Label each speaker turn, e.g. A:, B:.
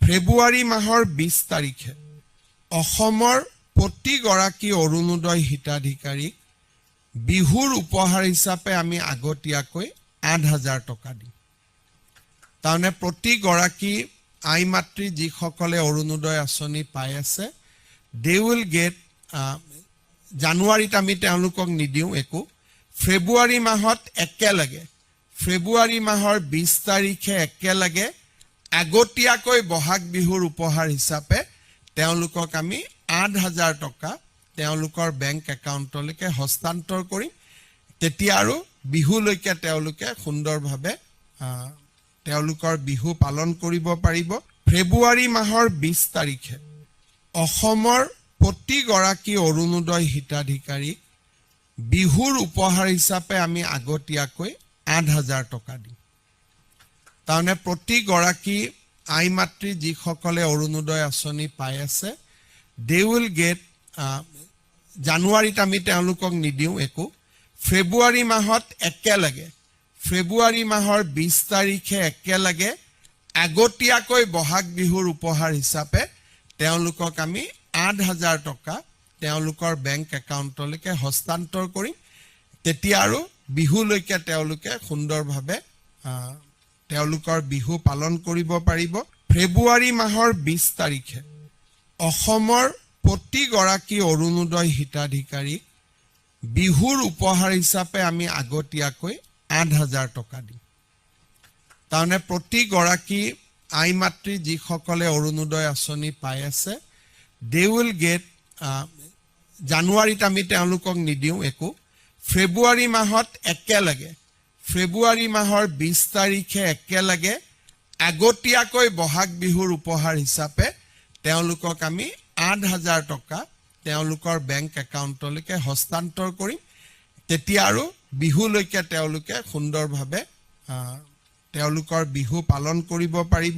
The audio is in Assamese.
A: ফেব্ৰুৱাৰী মাহৰ 20 তাৰিখে অসমৰ প্ৰতিগৰাকী অৰুণোদয় হিতাধিকাৰীক বিহুৰ উপহাৰ হিচাপে আমি আগতীয়াকৈ ৮,০০০ টকা দিম। তাৰমানে প্ৰতিগৰাকী আই মাতৃ যিসকলে অৰুণোদয় আঁচনি পাই আছে, দে উইল গেট, জানুৱাৰীত আমি তেওঁলোকক নিদিওঁ একো, ফেব্ৰুৱাৰী মাহত একেলগে, ফেব্ৰুৱাৰী মাহৰ 20 তাৰিখে একেলগে আগতীয়াকৈ বহাগ বিহুৰ উপহাৰ হিচাপে তেওঁলোকক আমি ৮,০০০ টকা তেওঁলোকৰ বেংক একাউণ্টলৈকে হস্তান্তৰ কৰিম। তেতিয়া আৰু বিহুলৈকে তেওঁলোকে সুন্দৰভাৱে তেওঁলোকৰ বিহু পালন কৰিব পাৰিব। ফেব্ৰুৱাৰী মাহৰ 20 তাৰিখে অসমৰ প্ৰতিগৰাকী অৰুণোদয় হিতাধিকাৰীক বিহুৰ উপহাৰ হিচাপে আমি আগতীয়াকৈ ৮,০০০ টকা দিম। তাৰমানে প্ৰতিগৰাকী আই মাতৃ যিসকলে অৰুণোদয় আঁচনি পাই আছে, দে উইল গেট, জানুৱাৰীত আমি তেওঁলোকক নিদিওঁ একো, ফেব্ৰুৱাৰী মাহত একেলগে, ফেব্ৰুৱাৰী মাহৰ 20 তাৰিখে একেলগে আগতীয়াকৈ বহাগ বিহুৰ উপহাৰ হিচাপে তেওঁলোকক আমি ৮,০০০ টকা তেওঁলোকৰ বেংক একাউণ্টলৈকে হস্তান্তৰ কৰিম। তেতিয়া আৰু বিহুলৈকে তেওঁলোকে সুন্দৰভাৱে তেওঁলোকৰ বিহু পালন কৰিব পাৰিব। ফেব্ৰুৱাৰী মাহৰ 20 তাৰিখে অসমৰ প্ৰতিগৰাকী অৰুণোদয় হিতাধিকাৰীক বিহুৰ উপহাৰ হিচাপে আমি আগতীয়াকৈ ৮,০০০ টকা দিম। তাৰমানে প্ৰতিগৰাকী আই মাতৃ যিসকলে অৰুণোদয় আঁচনি পাই আছে, দে উইল গেট, জানুৱাৰীত আমি তেওঁলোকক নিদিওঁ একো, ফেব্ৰুৱাৰী মাহত একেলগে, ফেব্ৰুৱাৰী মাহৰ 20 তাৰিখে একেলগে আগতীয়াকৈ বহাগ বিহুৰ উপহাৰ হিচাপে তেওঁলোকক আমি ৮,০০০ টকা তেওঁলোকৰ বেংক একাউণ্টলৈকে হস্তান্তৰ কৰিম। তেতিয়া আৰু বিহুলৈকে তেওঁলোকে সুন্দৰভাৱে তেওঁলোকৰ বিহু পালন কৰিব পাৰিব।